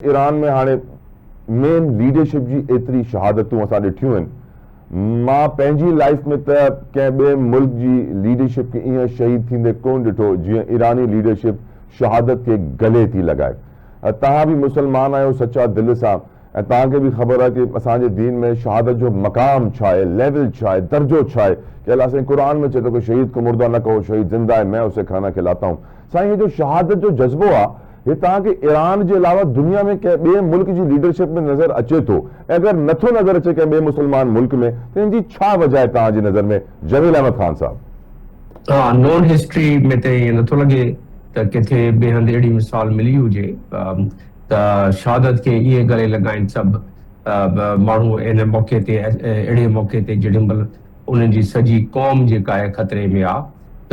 Iran में हाणे main leadership जी एतिरी शहादतूं असां ॾिठियूं आहिनि। मां पंहिंजी लाइफ में त कंहिं ॿिए मुल्क जी लीडरशिप खे ईअं शहीद थींदे कोन ॾिठो जीअं ईरानी लीडरशिप शहादत खे गले थी लॻाए। तव्हां बि मुस्लमान आहियो सचा दिलि सां ऐं तव्हांखे बि ख़बर आहे कि असांजे दीन में शहादत जो मक़ाम छा आहे, लेवल छा आहे, दर्जो छा आहे। कि अल्लाह साईं क़ुरान में चए थो कि शहीद को मुर्दा न कहो, शहीद जिंदा है, मैं उसे खाना खिलाता हूं। साईं, ये जो शहादत जो जज़्बो आहे ये तव्हांखे ईरान जे अलावा दुनिया में कंहिं ॿिए मुल्क जी लीडरशिप में नज़र अचे थो ऐं अगरि नथो नज़र अचे कंहिं ॿिए मुस्लमान मुल्क में त इन जी छा वजह आहे तव्हांजी नज़र में, जमील अहमद ख़ान साहब? नॉन हिस्ट्री में ते ईअं नथो लॻे त किथे ॿिए हंधि अहिड़ी मिसाल मिली हुजे त शहादत खे इहे गले लॻाइनि सभु माण्हू इन मौक़े ते, अहिड़े मौक़े ते जेॾी महिल उन्हनि जी सॼी क़ौम जेका आहे ख़तरे में आहे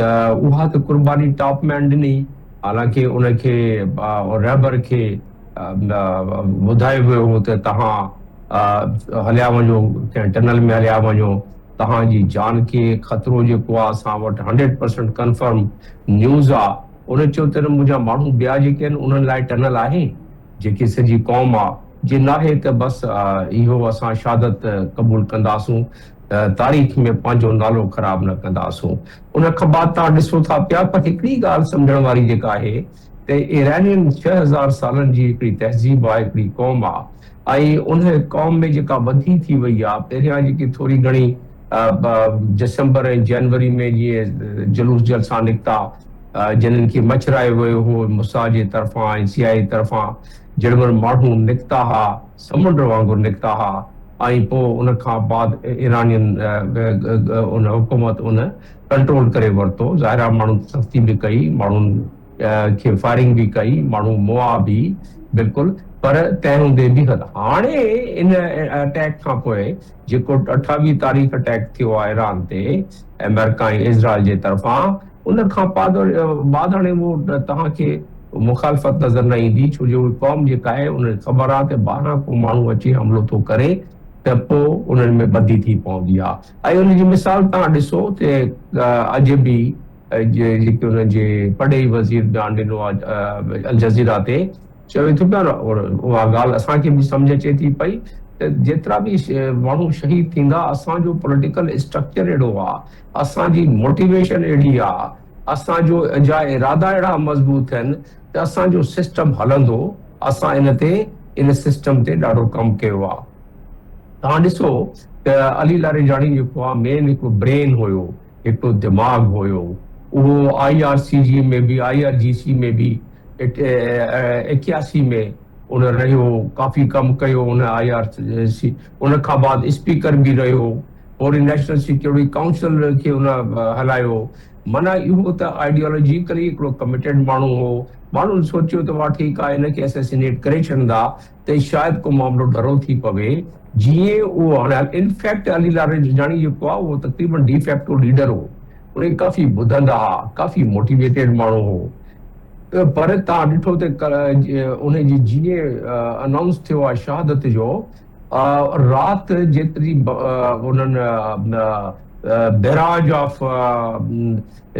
त उहा त क़ुर्बानी टॉप मैन ॾिनी। हालांकि उनखे रहबर खे ॿुधायो वियो हो त तव्हां हलिया वञो, कंहिं टनल में हलिया वञो, तव्हांजी जान खे ख़तरो जेको आहे असां वटि 100% कंफर्म न्यूज़ आहे। उन चयो त मुंहिंजा माण्हू ॿिया जेके आहिनि उन्हनि लाइ टनल आहे, जेकी सॼी क़ौम आहे, जे नाहे त बसि इहो असां शहादत क़बूल कंदासूं, तारीख़ में पंहिंजो नालो ख़राब न कंदासूं। उन खां बाद तव्हां ॾिसो था पिया, पर हिकिड़ी ॻाल्हि सम्झण वारी जेका आहे त ईरानियुनि 6000 सालनि जी हिकिड़ी तहज़ीब आहे, हिकिड़ी क़ौम आहे ऐं उन क़ौम में जेका वधी थी वई आहे। पहिरियां जेकी थोरी घणी दिसंबर ऐं जनवरी में जीअं जुलूस जलसा निकिता, जिन्हनि खे मछरायो वियो हो मुसाद जे तरफ़ां ऐं CIA तरफ़ां, जहिड़े महिल माण्हू निकिता हुआ समुंड वांगुरु निकिता हुआ ऐं पोइ उन खां बाद ईरानियुनि उन हुकूमत उन कंट्रोल करे वरितो। ज़ाहिर माण्हू सख़्ती बि कई, माण्हुनि खे फायरिंग बि कई, माण्हू मुआ बि बिल्कुलु, पर तंहिं हूंदे बि हाणे इन अटैक खां पोइ जेको 28 तारीख़ अटैक थियो आहे ईरान ते अमेरिका ऐं इज़राइल जे तरफ़ां, उन खां बाद हाणे उहो तव्हांखे मुखालफ़त नज़र न ईंदी, छो जो क़ौम जेका आहे उन ख़बर आहे त ॿाहिरां को माण्हू अची हमलो थो करे त पोइ उन्हनि में बदी थी पवंदी आहे। ऐं उनजी मिसाल तव्हां ॾिसो त अॼु बि जेके उनजे पढ़े वज़ीर बयानु ॾिनो आहे अल जज़ीरा ते, चवे थो पियो न उहा ॻाल्हि असांखे बि सम्झ अचे थी पई त जेतिरा बि माण्हू शहीद थींदा, असांजो पॉलिटिकल स्ट्रक्चर अहिड़ो आहे, असांजी मोटिवेशन अहिड़ी आहे, असांजो जा इरादा अहिड़ा मज़बूत आहिनि त असांजो सिस्टम हलंदो। असां इन सिस्टम ते ॾाढो कमु कयो आहे। तव्हां ॾिसो त अली लारेजानी जेको आहे मेन हिकु ब्रेन हुयो, हिकु दिमाग़ हुयो। उहो IRCG में बि, IRGC में बि 81 में उन रहियो, काफ़ी कमु कयो उन IRC। उन खां बाद स्पीकर बि रहियो, वरी नेशनल सिक्योरिटी काउंसिल खे उन हलायो। माना इहो त आइडियोलॉजिकली हिकिड़ो कमिटेड माण्हू हो। माण्हुनि सोचियो त वाह ठीकु आहे, हिनखे असैसिनेट करे छॾींदा त शायदि को मामिलो डरो थी पवे। जीअं उहो हाणे इनफैक्ट अली लारेजानी जेको आहे उहो तक़रीबन डिफैक्टो लीडर हो, उन काफ़ी ॿुधंदा हुआ, काफ़ी मोटिवेटेड माण्हू हो। पर तव्हां ॾिठो त उनजी जीअं अनाउंस थियो आहे शहादत जो, राति जेतिरी उन्हनि बैराज ऑफ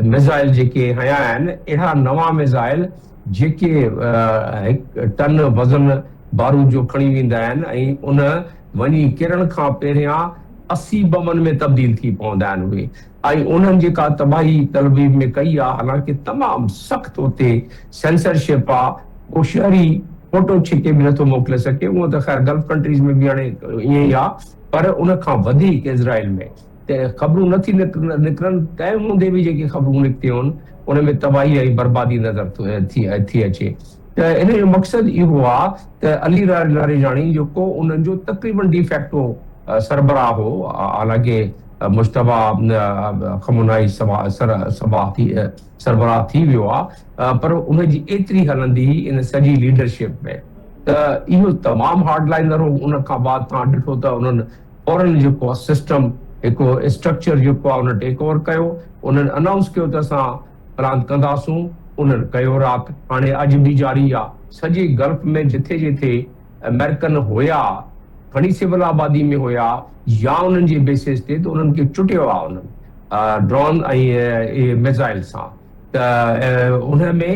मिसाइल जेके हया आहिनि, अहिड़ा नवां मिसाइल जेके 1 टन वज़न बारूद जो खणी वेंदा आहिनि ऐं उन वञी किरण खां पहिरियां 80 बमनि में तब्दील थी पवंदा आहिनि उहे। ऐं उन्हनि जेका तबाही तलबीब में कई आहे, हालांकि तमामु सख़्तु उते सेंसरशिप आहे, को शहरी फोटो छिके बि नथो मोकिले सघे। उहो त ख़ैर गल्फ कंट्रीज़ में बि हाणे ईअं ई आहे, पर उन खां वधीक इज़राइल में त ख़बरूं नथी निकिरनि। तंहिं हूंदे बि जेके ख़बरूं निकितियूं आहिनि उन में तबाही ऐं बर्बादी नज़र थी अचे। त इन जो मक़सदु इहो आहे त अली लारेजानी जेको उन्हनि जो तक़रीबन डिफैक्टो सरबराह हो, हालांकि मुश्तबा खमनाई सरबराह थी वियो आहे, पर उनजी एतिरी हलंदी इन सॼी लीडरशिप में त इहो तमामु हार्ड लाइनर हो। उन खां बाद तव्हां ॾिठो त उन्हनि फौरन जेको आहे सिस्टम, हिकु स्ट्रक्चर जेको आहे उन टेक ओवर कयो। उन्हनि अनाउंस कयो त असां प्लान कंदासूं, उन्हनि कयो राति। हाणे अॼु बि जारी आहे, सॼे गल्फ में जिथे जिथे अमेरिकन हुया, खणी सिविल आबादी में हुया या उन्हनि जे बेसिस ते, त उन्हनि खे चुटियो आहे उन्हनि ड्रोन ऐं मिसाइल सां। त उन में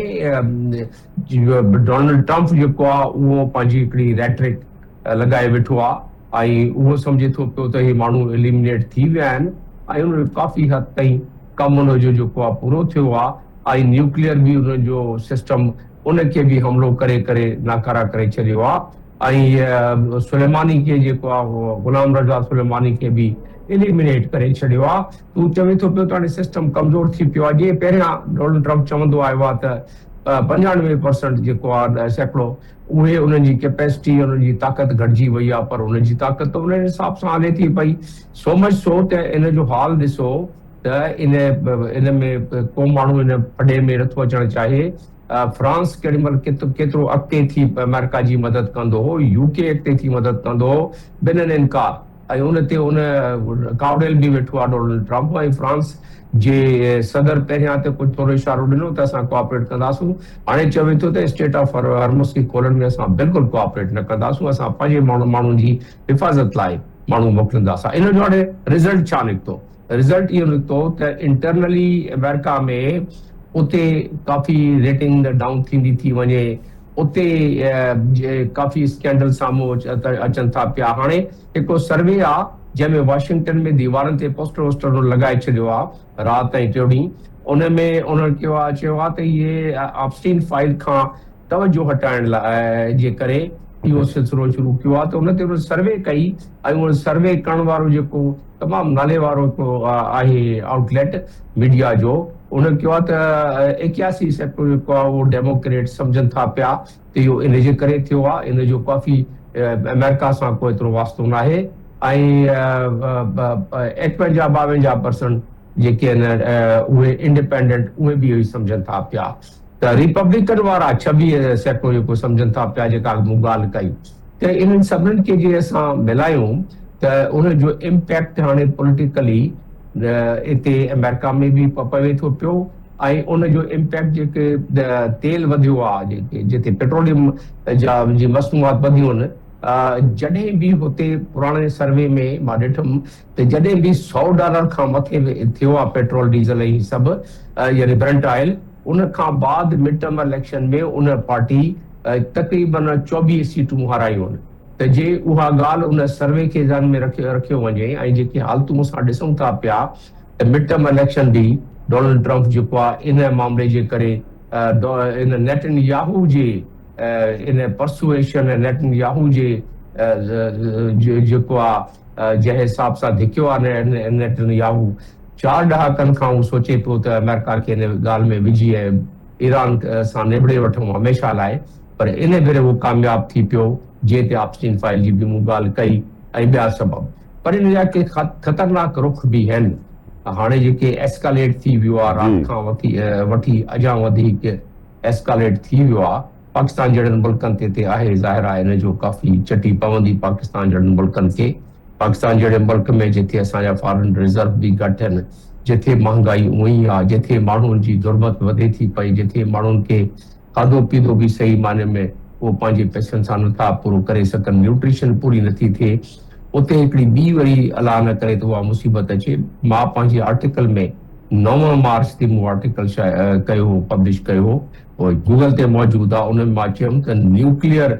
डोनाल्ड ट्रंप जेको आहे उहो पंहिंजी हिकिड़ी रेटरिक लॻाए वेठो आहे ऐं उहो सम्झे थो पियो त हे माण्हू एलिमिनेट थी विया आहिनि ऐं उन काफ़ी हद ताईं कमु उनजो जेको आहे पूरो थियो आहे ऐं न्यूक्लियर बि उनजो सिस्टम उनखे बि हमलो करे करे नाकारा करे छॾियो आहे ऐं सुलेमानी खे जेको आहे गुलाम रज़ा सुलेमानी खे बि एलिमिनेट करे छॾियो आहे। तूं चवे थो पियो त हाणे सिस्टम कमज़ोर थी पियो आहे। जीअं पहिरियां डोनाल्ड ट्रंप चवंदो आयो आहे त 95% जेको आहे सैकड़ो उहे उन्हनि जी कैपेसिटी उन्हनि जी ताक़त घटिजी वई आहे, पर उन्हनि जी ताक़त उन हिसाब सां हले थी पई। सो मच सो त इन जो हाल ॾिसो त इन में को माण्हू इन पॾे में नथो अचणु चाहे। फ्रांस केॾी महिल केतिरो अॻिते थी अमेरिका जी मदद कंदो हो, यूके अॻिते थी मदद कंदो हो, ॿिन्हिनि इनकार ऐं उन ते उन काउडेल बि वेठो आहे डोनाल्ड ट्रंप ऐं फ्रांस जे सदर पहिरियां त कुझु थोरो इशारो ॾिनो त असां कोऑपरेट कंदासूं, हाणे चवे थो त स्टेट ऑफ हॉर्मुज़ खे खोलण में असां बिल्कुलु कोऑपरेट न कंदासूं, असां पंहिंजे माण्हुनि जी हिफ़ाज़त लाइ माण्हू मोकिलींदासीं। इन जो हाणे रिज़ल्ट छा निकितो? रिज़ल्ट इहो निकितो त इंटरनली अमेरिका में उते काफ़ी रेटिंग डाउन थींदी थी वञे, उते काफ़ी स्कैंडल साम्हूं अचनि था पिया। हाणे हिकिड़ो सर्वे आहे जंहिंमें वाशिंगटन में दीवारनि ते पोस्टर वोस्टर लॻाए छॾियो आहे राति ऐं टियों ॾींहुं। उन में उन्हनि चयो आहे त इहे ऑब्स्टीन फाइल खां तवजो हटाइण लाइ जे करे इहो सिलसिलो शुरू कयो आहे। त उन ते सर्वे कई ऐं उन सर्वे करण वारो जेको तमामु नाले वारो आहे आउटलेट मीडिया जो, उन चयो आहे त 81% जेको आहे उहो डेमोक्रेट सम्झनि था पिया त इहो इन जे करे थियो आहे, इन जो काफ़ी अमेरिका सां को एतिरो वास्तो न आहे ऐं 51-52% जेके आहिनि उहे इंडिपेंडेंट उहे बि इहो ई सम्झनि था पिया। त रिपब्लिकन वारा 26% जेको सम्झनि था पिया जेका मूं ॻाल्हि कई। त इन्हनि सभिनीनि खे जे असां मिलायूं त उन जो इम्पैक्ट हाणे पॉलिटिकली हिते अमेरिका में बि पवे थो पियो ऐं उन जो इम्पैक्ट जेके तेल वधियो आहे, जेके जिते पेट्रोलियम जी मसनूआत वधियूं आहिनि, जॾहिं बि हुते पुराणे सर्वे में मां ॾिठुमि त जॾहिं बि $100 खां मथे थियो आहे पेट्रोल डीज़ल ऐं सभु यानी ब्रेंट ऑयल, उन खां बाद मिड टर्म इलेक्शन में उन पार्टी तक़रीबन 24 सीटूं हारायूं आहिनि। त जे उहा ॻाल्हि उन सर्वे खे ध्यान में रखियो वञे ऐं जेके हालतूं असां ॾिसूं था पिया त मिड टर्म इलेक्शन बि डोनाल्ड ट्रंप जेको आहे इन मामले जे करे इन नेतन्याहू जे इन परसुएशन नेतन्याहू जे जेको आहे जंहिं हिसाब सां धिकियो आहे नेतन्याहू 4 ॾहाकनि खां उहो सोचे पियो त अमेरिका खे इन ॻाल्हि में विझी ऐं ईरान सां निबड़े वठूं हमेशह लाइ, पर इन भेरे उहो कामयाबु थी पियो जे ते ऑब्स्टीन फाइल जी बि मूं ॻाल्हि कई ऐं ॿिया सबब। पर इन जा के ख़तरनाक रुख बि आहिनि। हाणे जेके एस्कालेट थी वियो आहे राति खां वठी अञा वधीक एस्कालेट थी वियो आहे, पाकिस्तान जहिड़नि मुल्कनि ते आहे, ज़ाहिर आहे इन जो काफ़ी चटी पवंदी पाकिस्तान जहिड़नि मुल्कनि खे। पाकिस्तान जहिड़े मुल्क में जिथे असांजा फॉरेन रिज़र्व बि घटि आहिनि, जिथे महांगाई उअं ई आहे, जिथे माण्हुनि जी ज़रूरत वधे थी पई, जिथे माण्हुनि खे खाधो पीतो बि सही माने में उहो पंहिंजे पैसनि सां नथा पूरो करे सघनि, न्यूट्रिशन पूरी नथी थिए, उते हिकिड़ी ॿी वरी अलाह न करे त उहा मुसीबत अचे। मां पंहिंजे आर्टिकल में 9 मार्च ते मूं आर्टिकल कयो पब्लिश कयो गूगल ते मौजूदु आहे। उन में मां चयुमि त न्यूक्लियर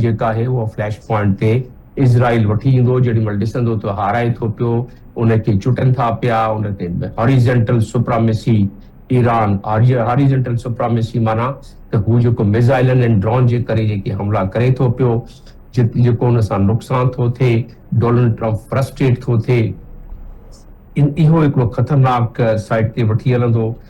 जेका आहे उहा फ्लैश पॉइंट ते इज़राइल वठी ईंदो, जेॾी महिल ॾिसंदो त हाराए थो पियो, उनखे चुटनि था पिया, उन ते हॉरिजेंटल सुप्रामेसी ईरान, हॉरिजेंटल सुप्रामेसी माना त हू जेको मिसाइलनि ऐं ड्रोन जे करे जेके हमला करे थो पियो, जेको हुन सां नुक़सान थो थिए, डोनाल्ड ट्रंप फ्रस्ट्रेट थो थिए, इहो हिकिड़ो ख़तरनाक साइड ते वठी हलंदो